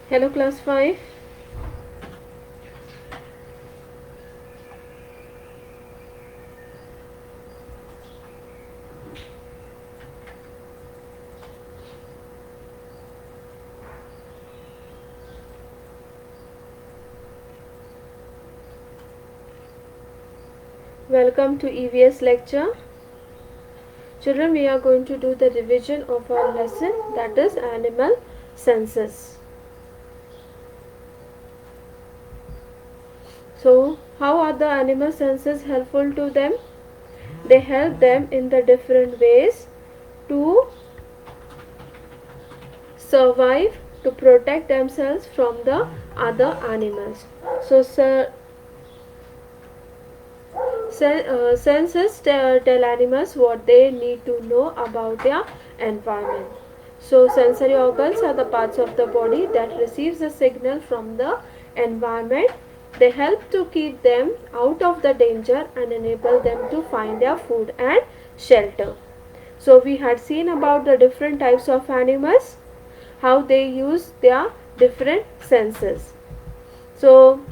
Hello class 5. Welcome to EVS lecture. Children, we are going to do the revision of our lesson, that is animal senses. So, how are the animal senses helpful to them? They help them in the different ways to survive, to protect themselves from the other animals. So, senses tell animals what they need to know about their environment. So sensory organs are the parts of the body that receives a signal from the environment. They help to keep them out of the danger and enable them to find their food and shelter. So we had seen about the different types of animals, how they use their different senses. So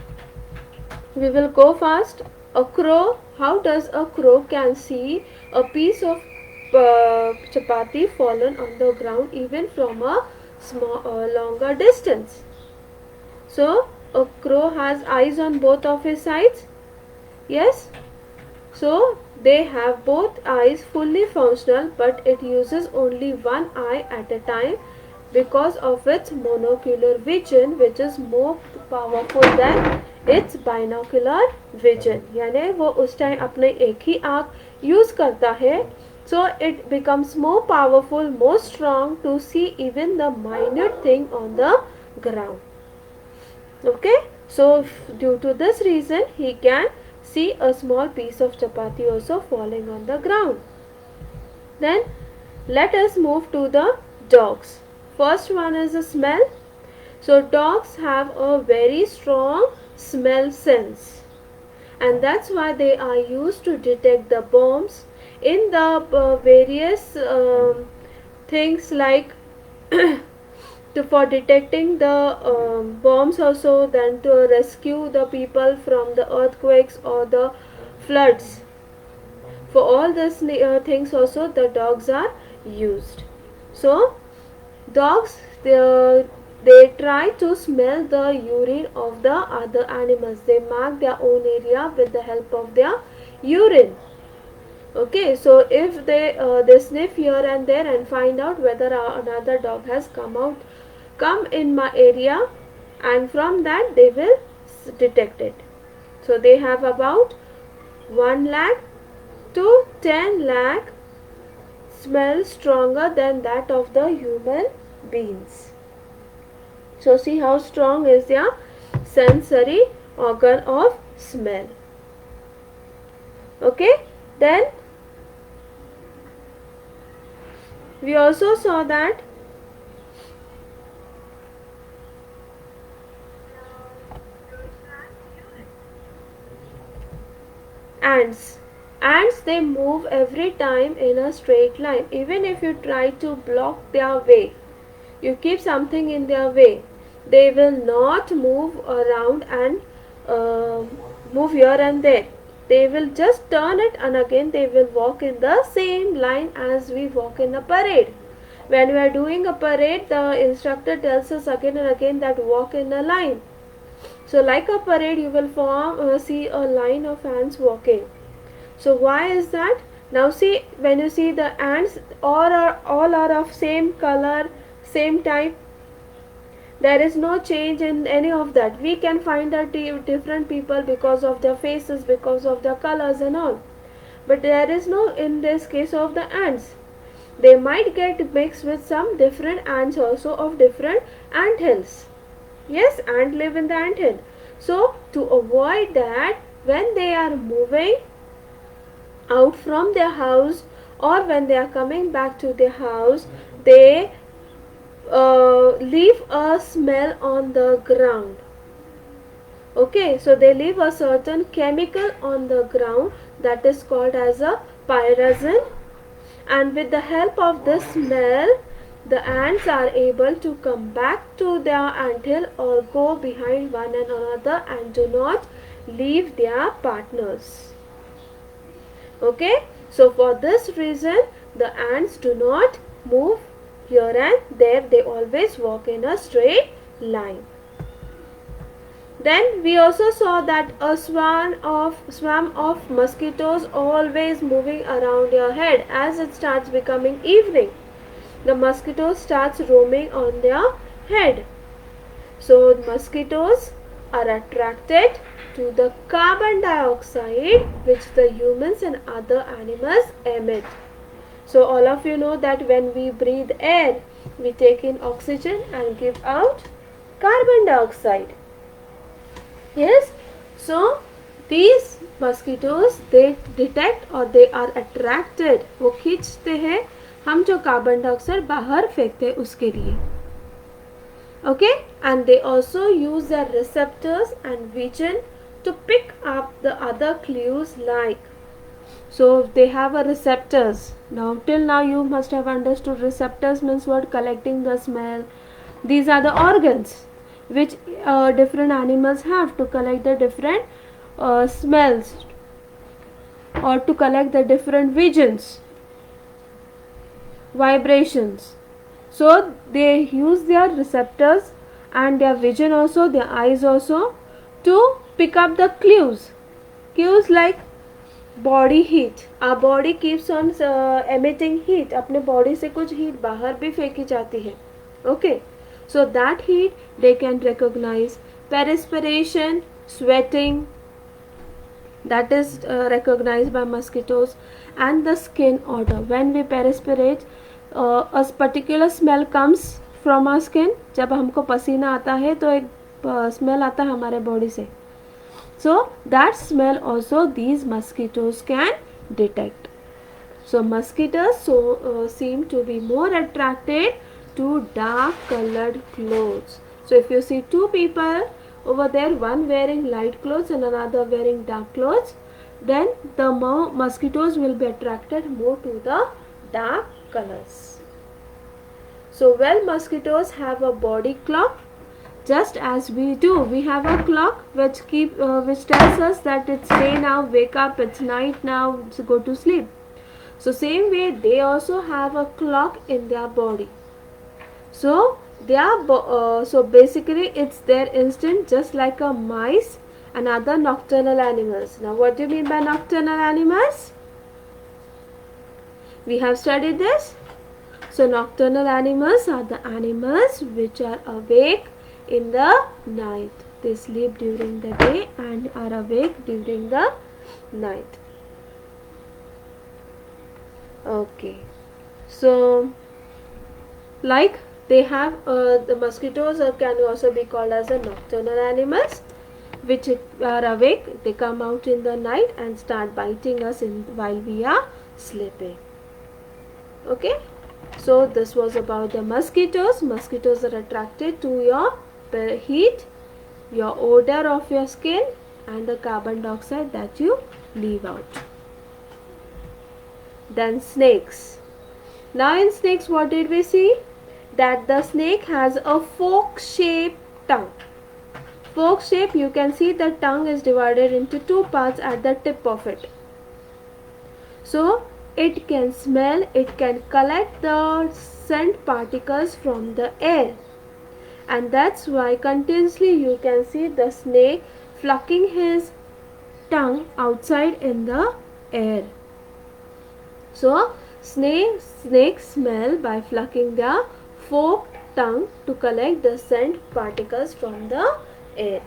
we will go fast. A crow, how does a crow can see a piece of chapati fallen on the ground even from a longer distance? So a crow has eyes on both of his sides. Yes. So they have both eyes fully functional, but it uses only one eye at a time because of its monocular vision, which is more powerful than its binocular vision. यानी वो उस time अपने एक ही आँख use करता है. So it becomes more powerful, more strong to see even the minute thing on the ground. Okay, so due to this reason he can see a small piece of chapati also falling on the ground. Then let us move to the dogs. First one is the smell. So dogs have a very strong smell sense, and that's why they are used to detect the bombs in the various things like for detecting the bombs also, then to rescue the people from the earthquakes or the floods. For all these things also the dogs are used. So dogs, they try to smell the urine of the other animals. They mark their own area with the help of their urine. Okay, so if they sniff here and there and find out whether another dog has come in my area, and from that they will detect it. So they have about 1 lakh to 10 lakh smell stronger than that of the human beings. So see how strong is their sensory organ of smell. Okay, then we also saw that ants they move every time in a straight line. Even if you try to block their way, you keep something in their way, they will not move around and move here and there. They will just turn it, and again they will walk in the same line as we walk in a parade. When we are doing a parade, the instructor tells us again and again that walk in a line. So like a parade, you will see a line of ants walking. So why is that? Now see, when you see the ants, all are of same color, same type. There is no change in any of that. We can find out different people because of their faces, because of their colors and all. But there is no in this case of the ants. They might get mixed with some different ants also of different ant hills. Yes, ants live in the ant hill. So to avoid that, when they are moving out from their house or when they are coming back to their house, they leave a smell on the ground. Okay, so they leave a certain chemical on the ground that is called as a pyrazine, and with the help of this smell the ants are able to come back to their anthill or go behind one another and do not leave their partners. Okay, so for this reason the ants do not move here and there, they always walk in a straight line. Then we also saw that a swarm of mosquitoes always moving around your head. As it starts becoming evening, the mosquitoes starts roaming on their head. So mosquitoes are attracted to the carbon dioxide which the humans and other animals emit. So all of you know that when we breathe air, we take in oxygen and give out carbon dioxide. Yes, so these mosquitoes, they detect or they are attracted, वो खींचते हैं हम जो carbon dioxide बाहर फेंकते हैं उसके लिए. Okay, and they also use their receptors and vision to pick up the other clues like. So they have a receptors. Now till now you must have understood receptors means what? Collecting the smell. These are the organs which different animals have to collect the different smells or to collect the different visions, vibrations. So they use their receptors and their vision also, their eyes also, to pick up the clues like body heat. Our body keeps on emitting heat. अपने body से कुछ heat बाहर भी फेंकी जाती है. Okay, so that heat they can recognize. Perspiration, sweating, that is recognized by mosquitoes. And the skin odor. When we perspirate, a particular smell comes from our skin. जब हमको पसीना आता है तो एक smell आता है हमारे body से. So that smell also these mosquitoes can detect. So mosquitoes seem to be more attracted to dark colored clothes. So if you see two people over there, one wearing light clothes and another wearing dark clothes, then the mosquitoes will be attracted more to the dark colors. So mosquitoes have a body clock. Just as we do, we have a clock which tells us that it's day now, wake up, it's night now, so go to sleep. So same way they also have a clock in their body. So so basically it's their instinct, just like a mice and other nocturnal animals. Now what do you mean by nocturnal animals? We have studied this. So nocturnal animals are the animals which are awake in the night. They sleep during the day and are awake during the night. Okay, so like they have the mosquitoes can also be called as a nocturnal animals which are awake. They come out in the night and start biting us while we are sleeping. Okay, so this was about the mosquitoes. Mosquitoes are attracted to your heat, your odor of your skin and the carbon dioxide that you leave out. Then snakes. Now in snakes what did we see? That the snake has a fork-shaped tongue. Fork shape, you can see the tongue is divided into two parts at the tip of it. So it can smell, it can collect the scent particles from the air. And that's why continuously you can see the snake flicking his tongue outside in the air. So snakes smell by flicking their forked tongue to collect the scent particles from the air.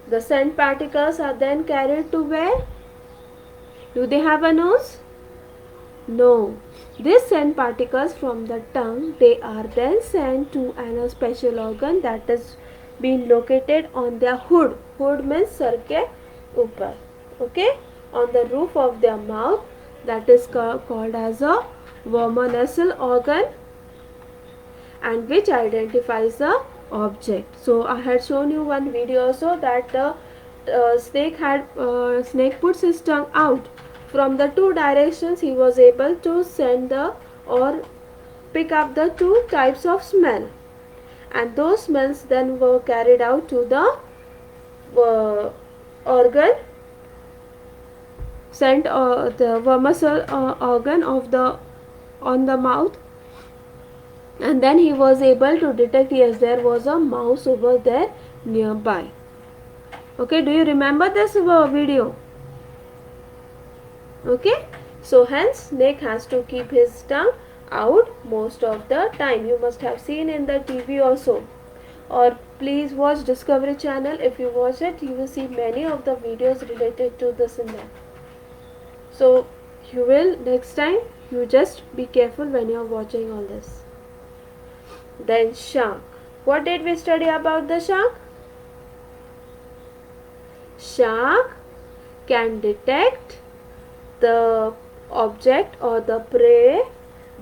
The scent particles are then carried to where? Do they have a nose? No. These scent particles from the tongue, they are then sent to a special organ that is being located on their hood. Hood means sar ke upar. Okay? On the roof of their mouth, that is called as a vomeronasal organ, and which identifies the object. So I had shown you one video also that the snake puts his tongue out from the two directions. He was able to send the or pick up the two types of smell, and those smells then were carried out to the organ, sent the vermicellar organ of the on the mouth, and then he was able to detect, yes, there was a mouse over there nearby. Okay, do you remember this video? Okay, so hence snake has to keep his tongue out most of the time. You must have seen in the TV also, or please watch Discovery Channel. If you watch it, you will see many of the videos related to this in there. So you will, next time, you just be careful when you are watching all this. Then shark. What did we study about the shark? Shark can detect the object or the prey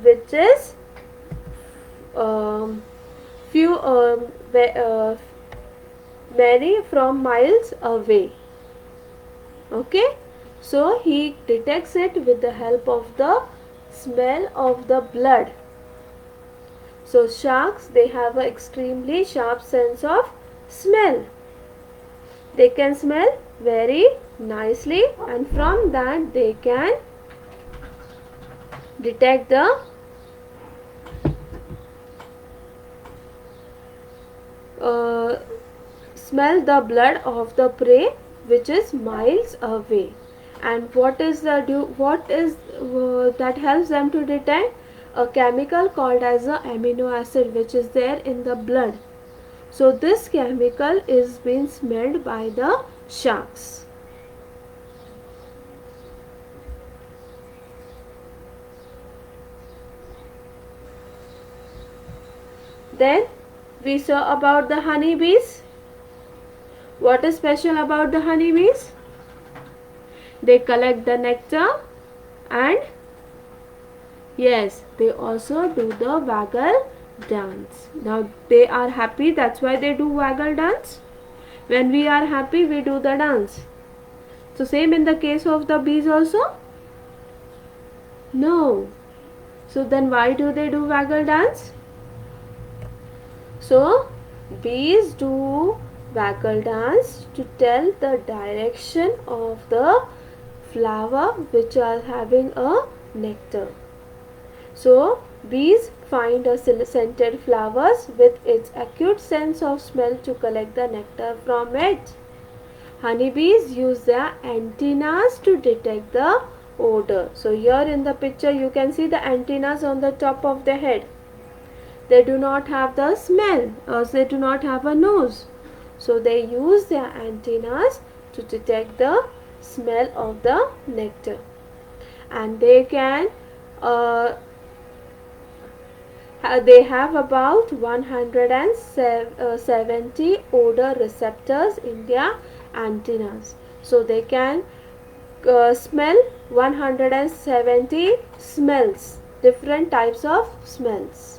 which is many from miles away. Okay, so he detects it with the help of the smell of the blood. So sharks, they have an extremely sharp sense of smell. They can smell very nicely, and from that they can detect the smell the blood of the prey which is miles away. And what is that helps them to detect? A chemical called as a amino acid which is there in the blood. So this chemical is being smelled by the sharks. Then we saw about the honeybees. What is special about the honeybees? They collect the nectar, and yes, they also do the waggle dance. Now they are happy, that's why they do waggle dance. When we are happy, we do the dance. So same in the case of the bees also? No. So then why do they do waggle dance? So bees do waggle dance to tell the direction of the flower which are having a nectar. So bees find a scented flowers with its acute sense of smell to collect the nectar from it. Honeybees use their antennas to detect the odor. So here in the picture you can see the antennas on the top of the head. They do not have the smell, or they do not have a nose. So they use their antennas to detect the smell of the nectar. And they can they have about 170 odor receptors in their antennas. So they can smell 170 smells, different types of smells.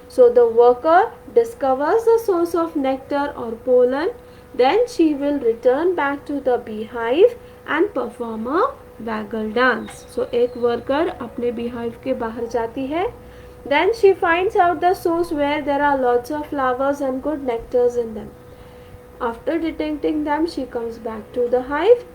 So the worker discovers the source of nectar or pollen, then she will return back to the beehive and perform a waggle dance. So एक worker अपने beehive के बाहर जाती है, then she finds out the source where there are lots of flowers and good nectars in them. After detecting them, she comes back to the hive,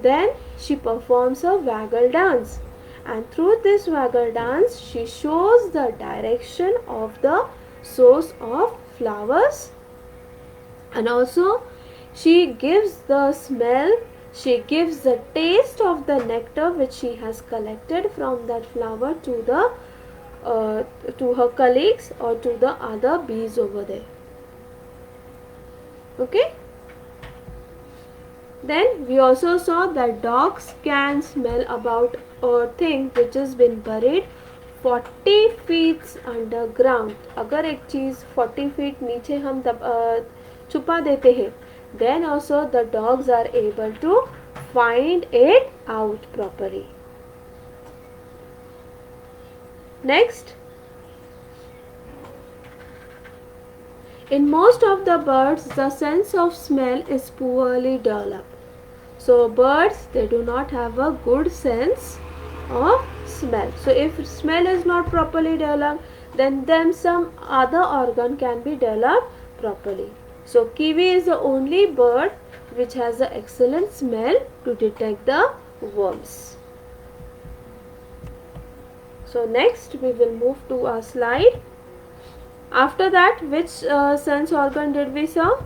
then she performs a waggle dance. And through this waggle dance, she shows the direction of the source of flowers, and also she gives the smell, she gives the taste of the nectar which she has collected from that flower to the to her colleagues or to the other bees over there. Okay. Then we also saw that dogs can smell about a thing which has been buried 40 feet underground. अगर एक चीज़ 40 feet नीचे हम छुपा देते हैं, then also the dogs are able to find it out properly. Next, in most of the birds, the sense of smell is poorly developed. So birds, they do not have a good sense of smell. So if smell is not properly developed, then some other organ can be developed properly. So kiwi is the only bird which has an excellent smell to detect the worms. So next we will move to our slide. After that, which sense organ did we saw?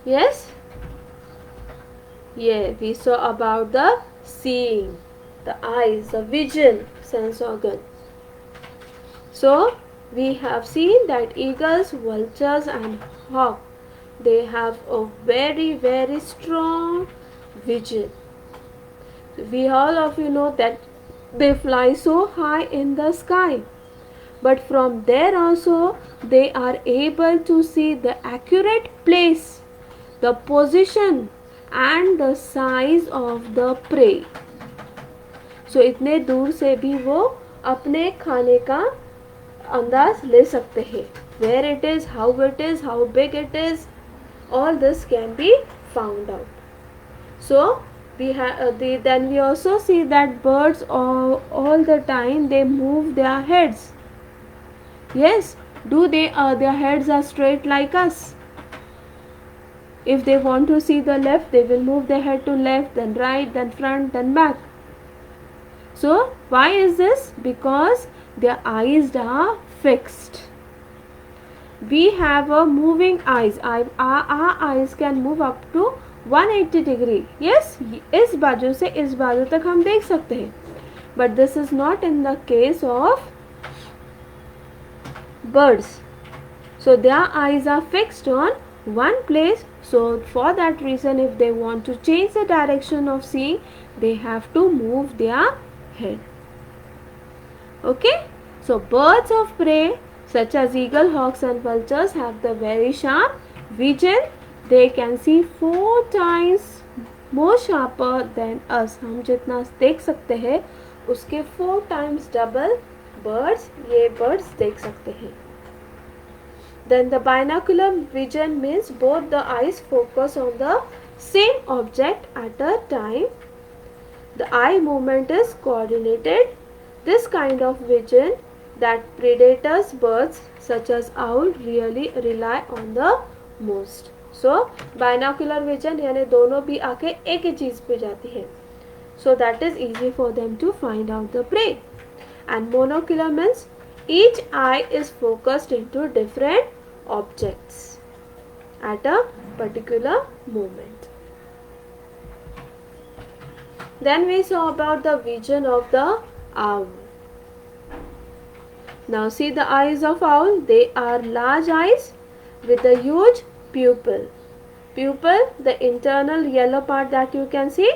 Yes? Yeah, we saw about the seeing, the eyes, the vision sense organ. So we have seen that eagles, vultures and hawk, they have a very strong vision. We all of you know that they fly so high in the sky, but from there also they are able to see the accurate place, the position and the size of the prey. So इतने दूर से भी वो अपने खाने का अंदाज ले सकते हैं. Where it is, how big it is, all this can be found out. So then we also see that birds all the time they move their heads. Yes, do they their heads are straight like us? If they want to see the left, they will move their head to left, then right, then front, then back. So why is this? Because their eyes are fixed. We have a moving eyes. Our eyes can move up to 180 degree. Yes, इस बाजू से इस बाजू तक हम देख सकते हैं. But this is not in the case of birds. So their eyes are fixed on one place. So for that reason, if they want to change the direction of seeing, they have to move their head. Okay. So birds of prey such as eagle, hawks and vultures have the very sharp vision. They can see 4 times more sharper than us. हम जितना देख सकते हैं उसके 4 times double birds ये birds देख सकते हैं. Then the binocular vision means both the eyes focus on the same object at a time. The eye movement is coordinated. This kind of vision that predators birds such as owl really rely on the most. So binocular vision यानी दोनों भी आके एक ही चीज पे जाती है. So that is easy for them to find out the prey. And monocular means each eye is focused into different objects at a particular moment. Then we saw about the vision of the owl. Now see the eyes of owl. They are large eyes with a huge pupil. Pupil, the internal yellow part that you can see.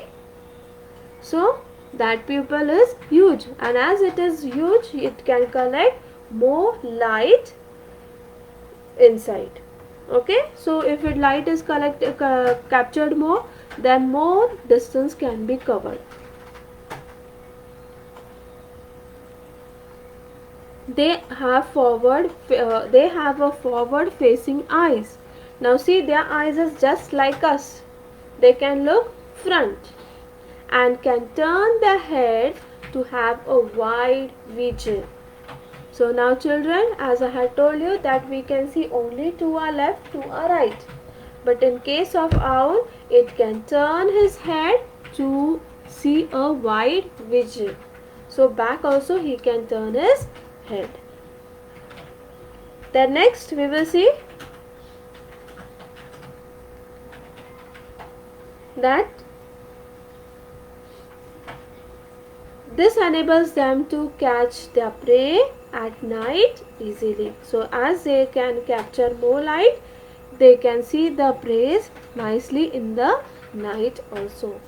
So that pupil is huge, and as it is huge, it can collect more light inside. Okay, so if it light is captured more, then more distance can be covered. They have a forward facing eyes. Now see, their eyes is just like us. They can look front and can turn their head to have a wide vision. So now children, as I had told you that we can see only to our left, to our right. But in case of owl, it can turn his head to see a wide vision. So back also he can turn his head. Then next we will see that this enables them to catch their prey at night easily. So as they can capture more light, they can see the prey nicely in the night also.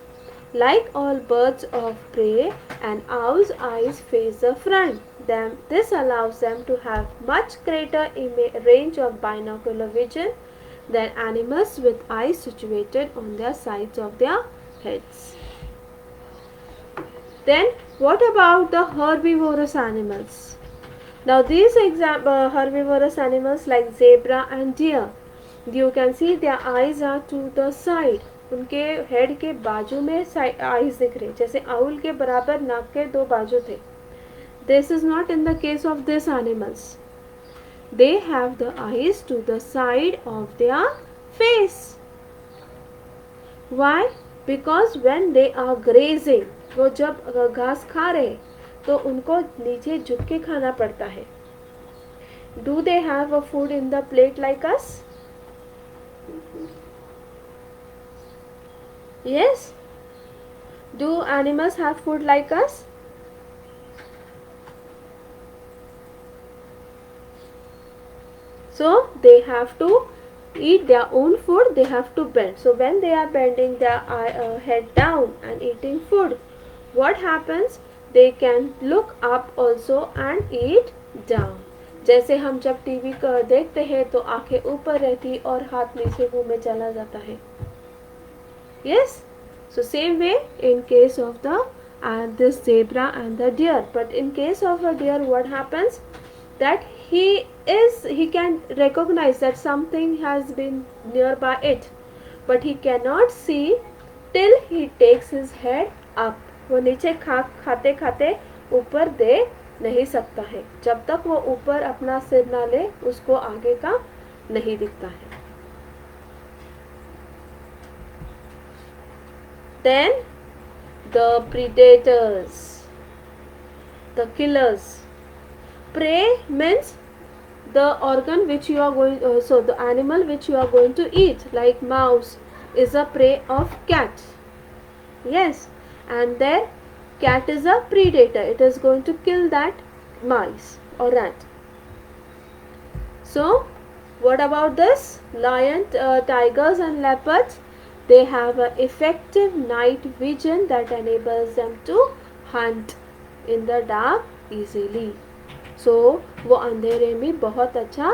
Like all birds of prey, an owl's eyes face the front. This allows them to have much greater range of binocular vision than animals with eyes situated on their sides of their heads. Then what about the herbivorous animals? Now these herbivorous animals like zebra and deer, you can see their eyes are to the side. उनके head के बाजू में eyes दिख रहे, जैसे owl के बराबर नाक के 2 बाजू थे. This is not in the case of this animals. They have the eyes to the side of their face. Why? Because when they are grazing, वो जब घास खा रहे तो उनको नीचे झुक के खाना पड़ता है. Do they have a food in the plate like us? Yes? Do animals have food like us? So they have to eat their own food, they have to bend. So when they are bending their head down and eating food, what happens? They can look up also and eat down. जैसे हम जब TV देखते हैं तो आंखें ऊपर रहती और हाथ नीचे मुंह में चला जाता है. Yes? So same way in case of the this zebra and the deer. But in case of a deer, what happens? That he can recognize that something has been nearby it, but he cannot see till he takes his head up. वो नीचे खाते खाते ऊपर दे नहीं सकता है. जब तक वो ऊपर अपना सिर ना ले उसको आगे का नहीं दिखता है. Then the predators, the killers. Prey means the organ which you are going, so the animal which you are going to eat, like mouse is a prey of cat. Yes, and then cat is a predator. It is going to kill that mice or rat. So what about this? Lion, tigers and leopards. They have an effective night vision that enables them to hunt in the dark easily. So वो अंधेरे में बहुत अच्छा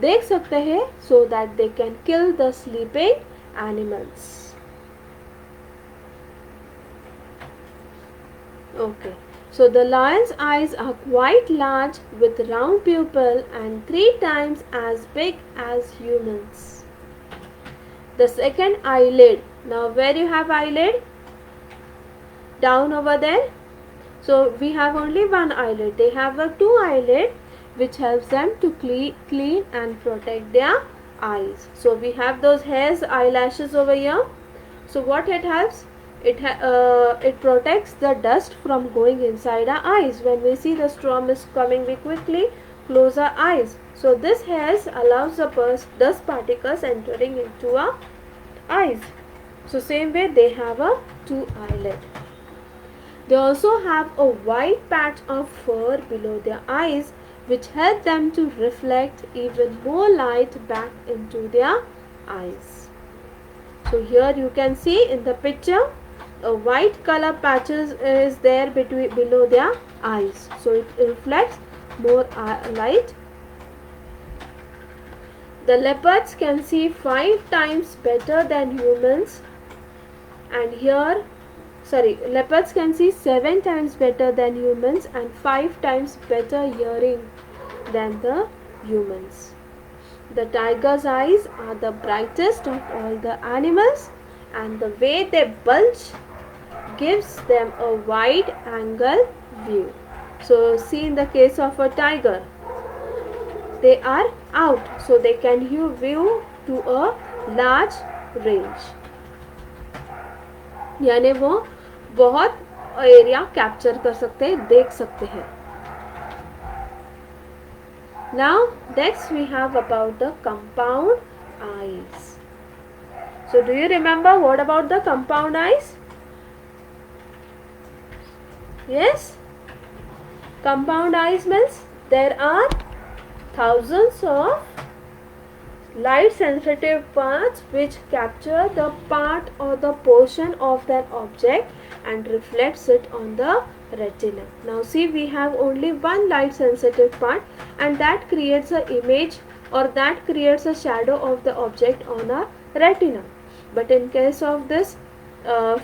देख सकते हैं, so that they can kill the sleeping animals. Okay. So the lion's eyes are quite large with round pupil and 3 times as big as humans. The second eyelid. Now where you have eyelid? Down over there. So we have only one eyelid. They have a 2 eyelid which helps them to clean and protect their eyes. So we have those hairs, eyelashes over here. So what it helps? It protects the dust from going inside our eyes. When we see the storm is coming, we quickly close our eyes. So this hairs allows the dust particles entering into our eyes. So same way they have a 2 eyelid. They also have a white patch of fur below their eyes which help them to reflect even more light back into their eyes. So here you can see in the picture a white color patches is there below their eyes. So it reflects more light. The leopards can see 5 times better than humans, and leopards can see 7 times better than humans and 5 times better hearing than the humans. The tiger's eyes are the brightest of all the animals, and the way they bulge gives them a wide angle view. So see, in the case of a tiger, they are out, so they can view to a large range. यानी वो बहुत area capture कर सकते हैं, देख सकते हैं. Now next we have about the compound eyes. So do you remember what about the compound eyes? Yes? Compound eyes means there are thousands of light sensitive parts which capture the part or the portion of that object and reflects it on the retina. Now see, we have only one light sensitive part, and that creates an image or that creates a shadow of the object on our retina. But in case of this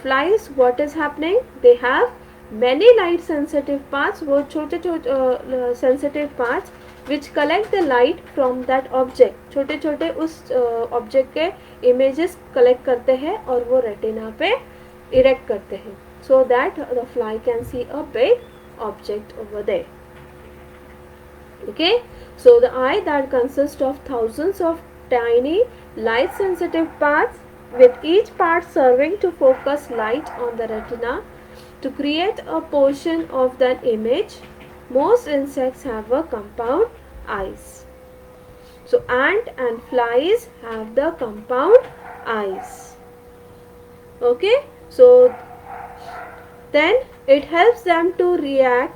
flies, what is happening? They have many light sensitive parts. वो छोटे छोटे sensitive parts which collect the light from that object. छोटे छोटे उस object के images collect करते हैं और वो रेटिना पे इरेक्ट करते हैं, so that the fly can see a big object over there. Okay, so the eye that consists of thousands of tiny light sensitive parts, with each part serving to focus light on the retina to create a portion of that image. Most insects have a compound eyes. So ant and flies have the compound eyes. Okay, so then it helps them to react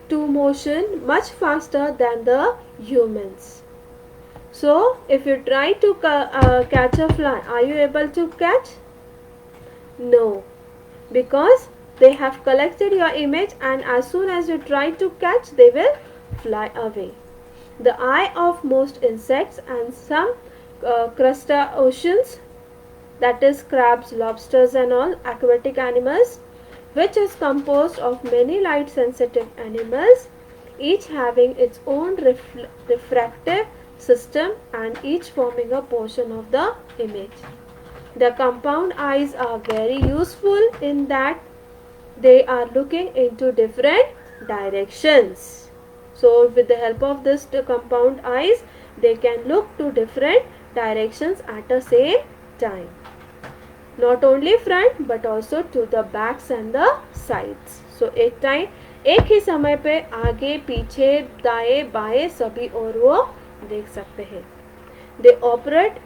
to motion much faster than the humans. So if you try to catch a fly, are you able to catch? No, because they have collected your image, and as soon as you try to catch, they will fly away. The eye of most insects and some crustaceans, that is crabs, lobsters and all aquatic animals, which is composed of many light sensitive animals, each having its own refractive system and each forming a portion of the image. The compound eyes are very useful in that they are looking into different directions. So with the help of this compound eyes, they can look to different directions at the same time. Not only front but also to the backs and the sides. So एक ही समय पे आगे पीछे दाएं बाएं सभी और वो देख सकते हैं. They operate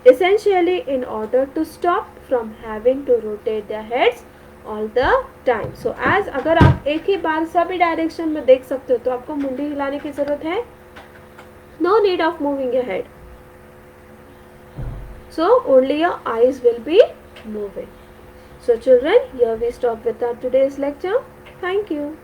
essentially in order to stop from having to rotate their heads all the time. So as अगर आप एक ही बार सभी डायरेक्शन में देख सकते हो तो आपको मुंडी हिलाने की जरूरत है. No need of moving your head. So only your eyes will be moving. So children, here we stop with our today's lecture. Thank you.